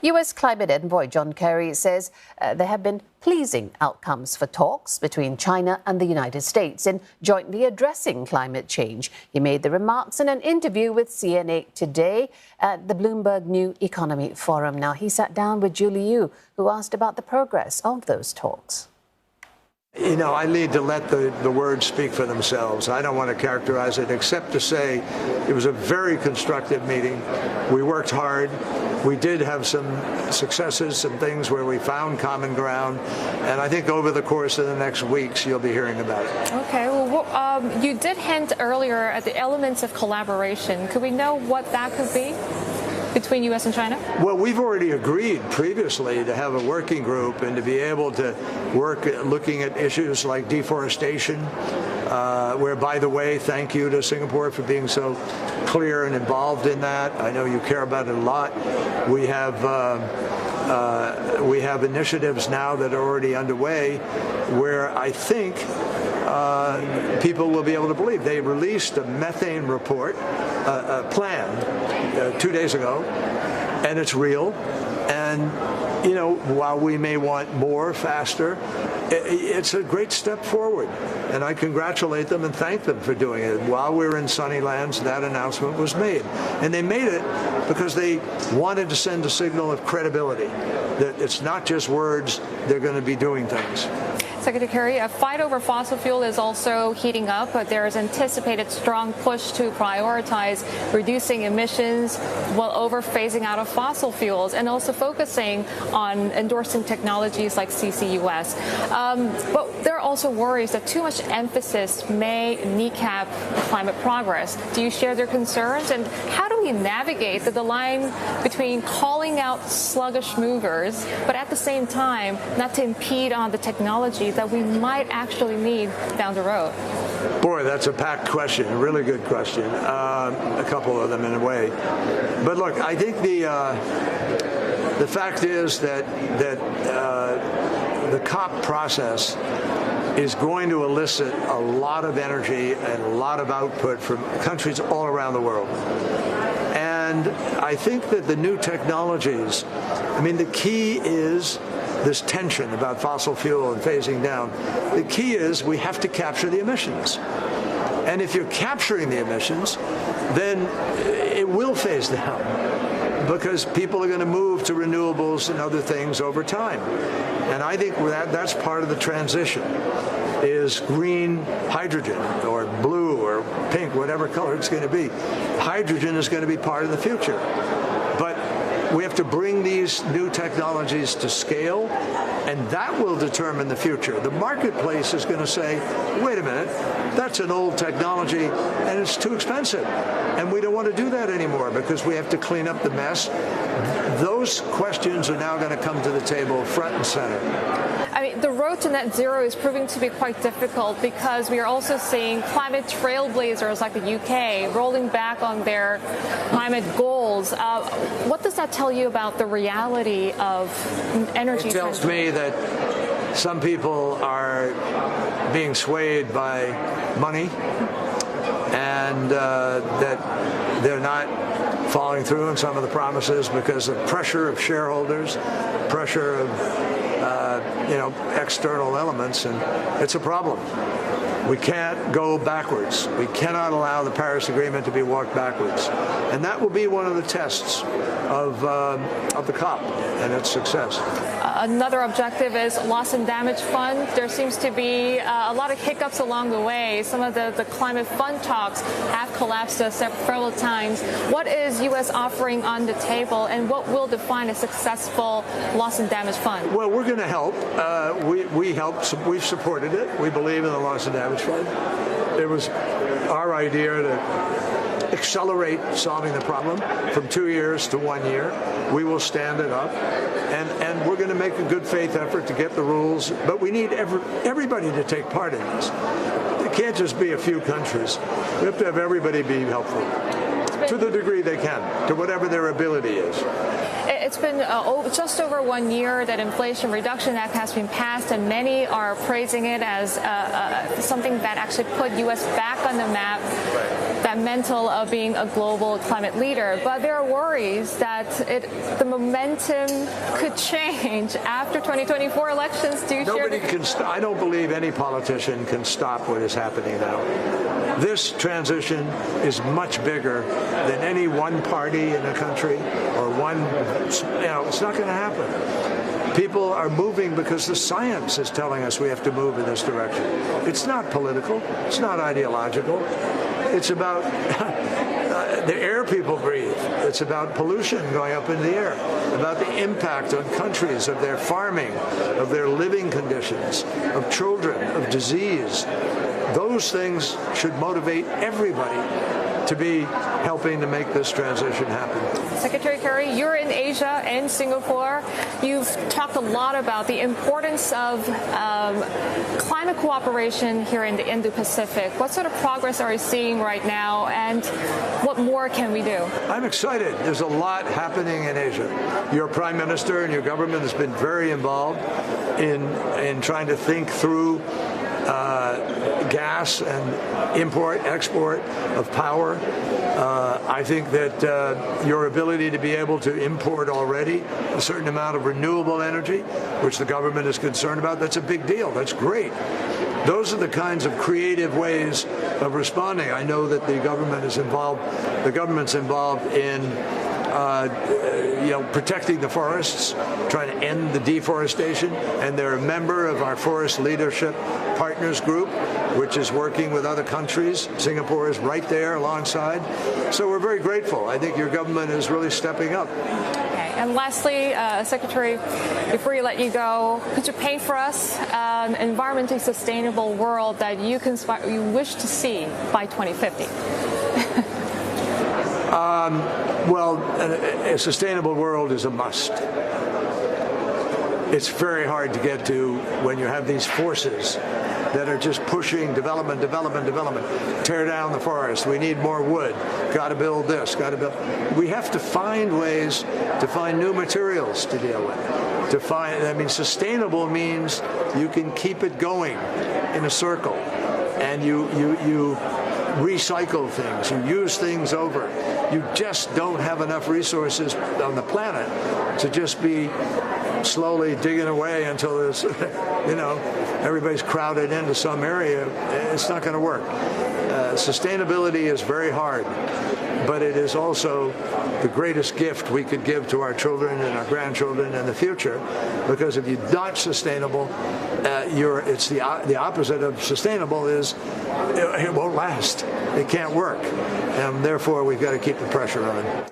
U.S. climate envoy John Kerry says there have been pleasing outcomes for talks between China and the United States in jointly addressing climate change. He made the remarks in an interview with CNN today at the Bloomberg New Economy Forum. Now, he sat down with Julie Yu, who asked about the progress of those talks. You know, I need to let the words speak for themselves. I don't want to characterize it except to say it was a very constructive meeting. We worked hard. We did have some successes, some things where we found common ground. And I think over the course of the next weeks, you'll be hearing about it. Okay. Well, you did hint earlier at the elements of collaboration. Could we know what that could be between U.S. and China? Well, we've already agreed previously to have a working group and to be able to work at looking at issues like deforestation, where, by the way, thank you to Singapore for being so clear and involved in that. I know you care about it a lot. We have initiatives now that are already underway where I think people will be able to believe. They released a methane report, a plan 2 days ago, and it's real. And, you know, while we may want more, faster, it's a great step forward. And I congratulate them and thank them for doing it. While we were in sunny lands, that announcement was made. And they made it because they wanted to send a signal of credibility, that it's not just words, they're going to be doing things. Secretary Kerry, a fight over fossil fuel is also heating up, but there is anticipated strong push to prioritize reducing emissions while over phasing out of fossil fuels and also focusing on endorsing technologies like CCUS. But there are also worries that too much emphasis may kneecap climate progress. Do you share their concerns? And how do we navigate the line between calling out sluggish movers, but at the same time not to impede on the technology that we might actually need down the road? Boy, that's a packed question, a really good question. A couple of them in a way. But look, I think the fact is that the COP process is going to elicit a lot of energy and a lot of output from countries all around the world. And I think that the new technologies, I mean, the key is this tension about fossil fuel and phasing down. The key is we have to capture the emissions. And if you're capturing the emissions, then it will phase down because people are going to move to renewables and other things over time. And I think that's part of the transition, is green hydrogen or blue or pink, whatever color it's going to be. Hydrogen is going to be part of the future. But we have to bring these new technologies to scale, and that will determine the future. The marketplace is going to say, wait a minute, that's an old technology, and it's too expensive. And we don't want to do that anymore because we have to clean up the mess. Those questions are now going to come to the table front and center. I mean, the road to net zero is proving to be quite difficult because we are also seeing climate trailblazers like the UK rolling back on their climate goals. What does that tell you about the reality of energy? It tells me that some people are being swayed by money and that they're not following through on some of the promises because of pressure of shareholders, pressure of external elements, and it's a problem. We can't go backwards. We cannot allow the Paris Agreement to be walked backwards. And that will be one of the tests of the COP and its success. Another objective is loss and damage fund. There seems to be a lot of hiccups along the way. Some of the climate fund talks have collapsed several times. What is U.S. offering on the table, and what will define a successful loss and damage fund? Well, we're going to help. We helped. We've supported it. We believe in the loss and damage fund. It was our idea to accelerate solving the problem from 2 years to 1 year. We will stand it up, and we're going to make a good faith effort to get the rules. But we need everybody to take part in this. It can't just be a few countries. We have to have everybody be helpful to the degree they can, to whatever their ability is. It's been just over 1 year that Inflation Reduction Act has been passed, and many are praising it as something that actually put U.S. back on the map. that mantle of being a global climate leader. But there are worries that the momentum could change after 2024 elections. Do you share I don't believe any politician can stop what is happening now. This transition is much bigger than any one party in a country or one, it's not going to happen. People are moving because the science is telling us we have to move in this direction. It's not political. It's not ideological. It's about the air people breathe. It's about pollution going up in the air, about the impact on countries of their farming, of their living conditions, of children, of disease. Those things should motivate everybody to be helping to make this transition happen. Secretary Kerry, you're in Asia and Singapore. You've talked a lot about the importance of climate cooperation here in the Indo-Pacific. What sort of progress are you seeing right now, and what more can we do? I'm excited. There's a lot happening in Asia. Your Prime Minister and your government has been very involved in trying to think through gas and import, export of power. I think that your ability to be able to import already a certain amount of renewable energy, which the government is concerned about, that's a big deal. That's great. Those are the kinds of creative ways of responding. I know that the government's involved in protecting the forests, trying to end the deforestation, and they're a member of our Forest Leadership Partners Group, which is working with other countries. Singapore is right there alongside. So we're very grateful. I think your government is really stepping up. Okay. And lastly, Secretary, before you let you go, could you paint for us an environmentally sustainable world that you wish to see by 2050? Well, a sustainable world is a must. It's very hard to get to when you have these forces that are just pushing development. Tear down the forest. We need more wood. Got to build this. We have to find ways to find new materials to deal with. Sustainable means you can keep it going in a circle, and you recycle things, you use things over. You just don't have enough resources on the planet to just be slowly digging away until there's, everybody's crowded into some area. It's not going to work. Sustainability is very hard, but it is also the greatest gift we could give to our children and our grandchildren in the future, because if you're not sustainable, it's the opposite of sustainable is it won't last. It can't work. And therefore, we've got to keep the pressure on.